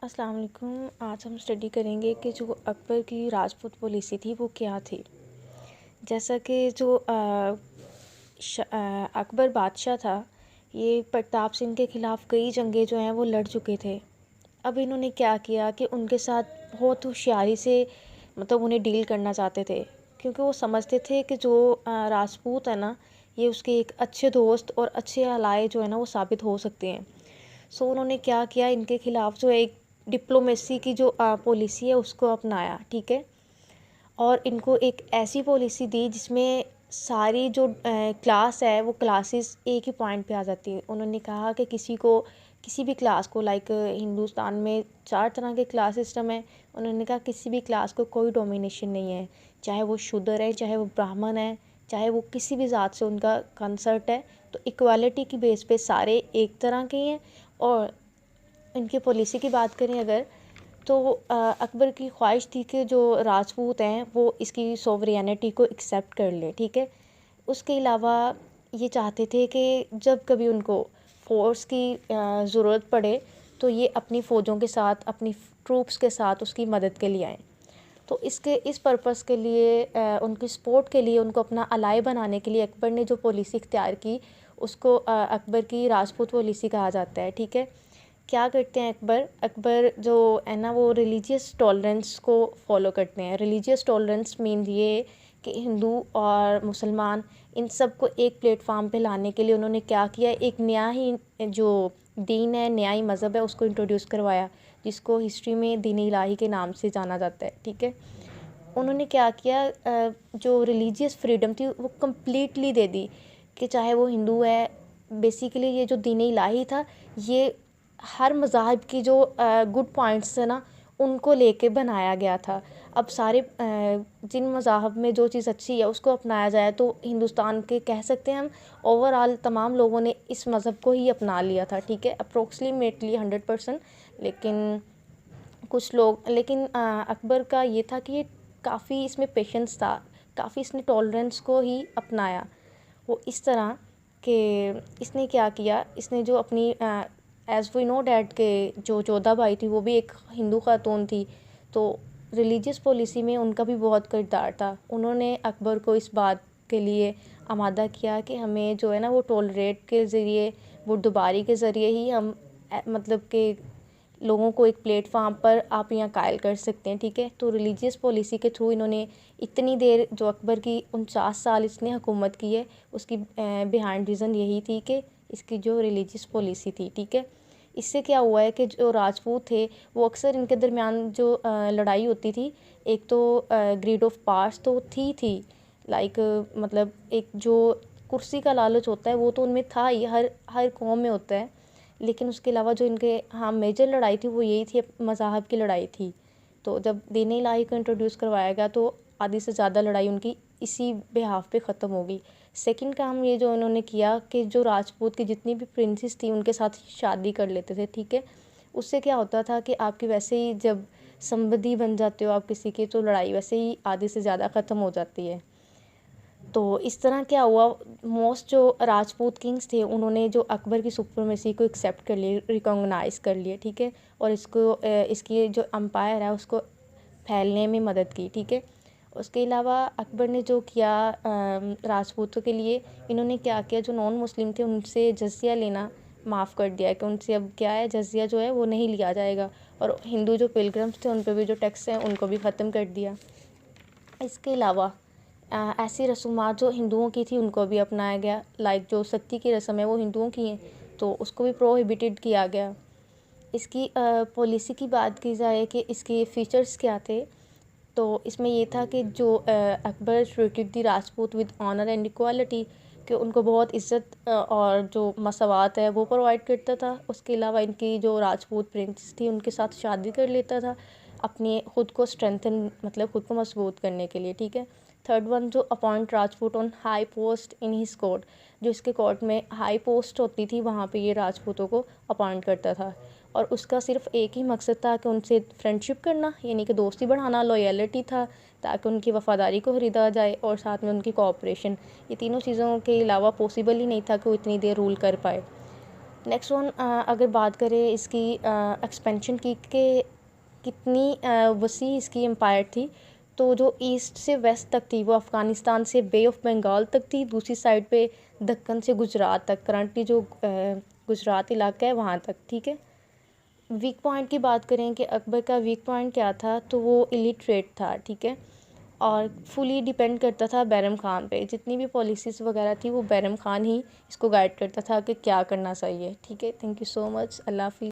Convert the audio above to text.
अस्सलाम वालेकुम। आज हम स्टडी करेंगे कि जो अकबर की राजपूत पॉलिसी थी वो क्या थी। जैसा कि जो अकबर बादशाह था, ये प्रताप सिंह के ख़िलाफ़ कई जंगें जो हैं वो लड़ चुके थे। अब इन्होंने क्या किया कि उनके साथ बहुत होशियारी से मतलब उन्हें डील करना चाहते थे, क्योंकि वो समझते थे कि जो राजपूत है ना, ये उसके एक अच्छे दोस्त और अच्छे अलाए जो है ना वो साबित हो सकते हैं। सो उन्होंने क्या किया, इनके ख़िलाफ़ जो एक डिप्लोमेसी की जो पॉलिसी है उसको अपनाया, ठीक है। और इनको एक ऐसी पॉलिसी दी जिसमें सारी जो क्लास है वो क्लासेस एक ही पॉइंट पे आ जाती हैं। उन्होंने कहा कि किसी भी क्लास को लाइक हिंदुस्तान में 4 तरह के क्लास सिस्टम है। उन्होंने कहा किसी भी क्लास को कोई डोमिनेशन नहीं है, चाहे वो शूद्र है, चाहे वो ब्राह्मण है, चाहे वो किसी भी ज़ात से उनका कंसर्ट है। तो इक्वालिटी की बेस पे सारे एक तरह के हैं। और इनकी पॉलिसी की बात करें अगर, तो अकबर की ख्वाहिश थी कि जो राजपूत हैं वो इसकी सोवरेनिटी को एक्सेप्ट कर ले, ठीक है। उसके अलावा ये चाहते थे कि जब कभी उनको फ़ोर्स की ज़रूरत पड़े तो ये अपनी फ़ौजों के साथ, अपनी ट्रूप्स के साथ उसकी मदद के लिए आएँ। तो इस पर्पस के लिए उनकी सपोर्ट के लिए, उनको अपना अलाय बनाने के लिए अकबर ने जो पॉलिसी इख्तियार की उसको अकबर की राजपूत पॉलिसी कहा जाता है, ठीक है। क्या करते हैं अकबर अकबर जो है ना वो रिलीजियस टॉलरेंस को फॉलो करते हैं। रिलीजियस टॉलरेंस मीन ये कि हिंदू और मुसलमान इन सब को एक प्लेटफार्म पे लाने के लिए उन्होंने क्या किया, एक नया ही जो दीन है, नया ही मज़हब है उसको इंट्रोड्यूस करवाया, जिसको हिस्ट्री में दीन इलाही के नाम से जाना जाता है, ठीक है। उन्होंने क्या किया, जो रिलीजियस फ्रीडम थी वो कम्प्लीटली दे दी कि चाहे वो हिंदू है। बेसिकली ये जो दीन इलाही था, ये हर मज़ाहब की जो गुड पॉइंट्स है ना उनको लेके बनाया गया था। अब सारे जिन मज़ाहब में जो चीज़ अच्छी है उसको अपनाया जाए तो हिंदुस्तान के कह सकते हैं हम ओवरऑल तमाम लोगों ने इस मज़हब को ही अपना लिया था, ठीक है। अप्रोक्सीमेटली 100%। लेकिन कुछ लोग, लेकिन अकबर का ये था कि ये काफ़ी इसमें पेशेंस था, काफ़ी इसने टॉलरेंस को ही अपनाया। वो इस तरह कि इसने क्या किया, इसने जो अपनी एज़ वी नो डैट के जो जोधाबाई थी वो भी एक हिंदू खातून थी, तो रिलीजियस पॉलिसी में उनका भी बहुत किरदार था। उन्होंने अकबर को इस बात के लिए आमादा किया कि हमें जो है ना वो टॉलरेट के ज़रिए, बुर्दबारी के ज़रिए ही हम मतलब कि लोगों को एक प्लेटफार्म पर आप यहाँ कायल कर सकते हैं, ठीक है। तो रिलीजियस पॉलिसी के थ्रू इन्होंने इतनी देर, जो अकबर की 49 साल इसने हुकूमत की है, उसकी बिहाइंड रीज़न यही थी कि इसकी जो रिलीजियस पॉलिसी थी, ठीक है। इससे क्या हुआ है कि जो राजपूत थे वो अक्सर इनके दरमियान जो लड़ाई होती थी, एक तो ग्रीड ऑफ पावर्स तो थी लाइक मतलब एक जो कुर्सी का लालच होता है वो तो उनमें था ही, हर हर कौम में होता है। लेकिन उसके अलावा जो इनके हाँ मेजर लड़ाई थी वो यही थी, मज़ाहब की लड़ाई थी। तो जब दीन इलाही को इंट्रोड्यूस करवाया गया तो आधी से ज़्यादा लड़ाई उनकी इसी बिहाफ पे ख़त्म हो गई। सेकंड काम ये जो इन्होंने किया कि जो राजपूत की जितनी भी प्रिंसेस थी उनके साथ शादी कर लेते थे, ठीक है। उससे क्या होता था कि आपकी वैसे ही जब संबंधी बन जाते हो आप किसी के, तो लड़ाई वैसे ही आधी से ज़्यादा ख़त्म हो जाती है। तो इस तरह क्या हुआ, मोस्ट जो राजपूत किंग्स थे उन्होंने जो अकबर की सुप्रीमेसी को एक्सेप्ट कर लिए, रिकॉग्नाइज़ कर लिए, ठीक है। और इसकी जो अम्पायर है उसको फैलने में मदद की, ठीक है। उसके अलावा अकबर ने जो किया राजपूतों के लिए, इन्होंने क्या किया, जो नॉन मुस्लिम थे उनसे जज़िया लेना माफ़ कर दिया कि उनसे अब क्या है, जज़िया जो है वो नहीं लिया जाएगा। और हिंदू जो पिलग्रम्स थे उन पर भी जो टैक्स हैं उनको भी ख़त्म कर दिया। इसके अलावा ऐसी रसूमात जो हिंदुओं की थी उनको भी अपनाया गया, लाइक जो सती की रस्म है वो हिंदुओं की है तो उसको भी प्रोहिबिटेड किया गया। इसकी पॉलिसी की बात की जाए कि इसके फ़ीचर्स क्या थे, तो इसमें ये था कि जो Akbar treated the Rajput with honour and equality, कि उनको बहुत इज़्ज़त और जो मसवात है वो प्रोवाइड करता था। उसके अलावा इनकी जो राजपूत प्रिंसेस थी उनके साथ शादी कर लेता था अपने ख़ुद को स्ट्रेंथन, मतलब ख़ुद को मजबूत करने के लिए, ठीक है। थर्ड वन, जो appoint Rajput on high post in his court, जो इसके कोर्ट में हाई पोस्ट होती थी वहाँ पे ये राजपूतों को अपॉइंट करता था। और उसका सिर्फ एक ही मकसद था कि उनसे फ्रेंडशिप करना, यानी कि दोस्ती बढ़ाना, लॉयल्टी था, ताकि उनकी वफ़ादारी को ख़रीदा जाए और साथ में उनकी कोऑपरेशन। ये तीनों चीज़ों के अलावा पॉसिबल ही नहीं था कि वो इतनी देर रूल कर पाए। नेक्स्ट वन, अगर बात करें इसकी एक्सपेंशन की कि कितनी वसी इसकी एम्पायर थी, तो जो ईस्ट से वेस्ट तक थी वो अफ़गानिस्तान से बे ऑफ बंगाल तक थी, दूसरी साइड पे दक्कन से गुजरात तक, करंटली जो गुजरात इलाका है वहाँ तक, ठीक है। वीक पॉइंट की बात करें कि अकबर का वीक पॉइंट क्या था, तो वो इलिटरेट था, ठीक है, और फुली डिपेंड करता था बैरम खान पे। जितनी भी पॉलिसीज़ वगैरह थी वो बैरम खान ही इसको गाइड करता था कि क्या करना चाहिए, ठीक है। Thank you so much. अल्लाह हाफिज़।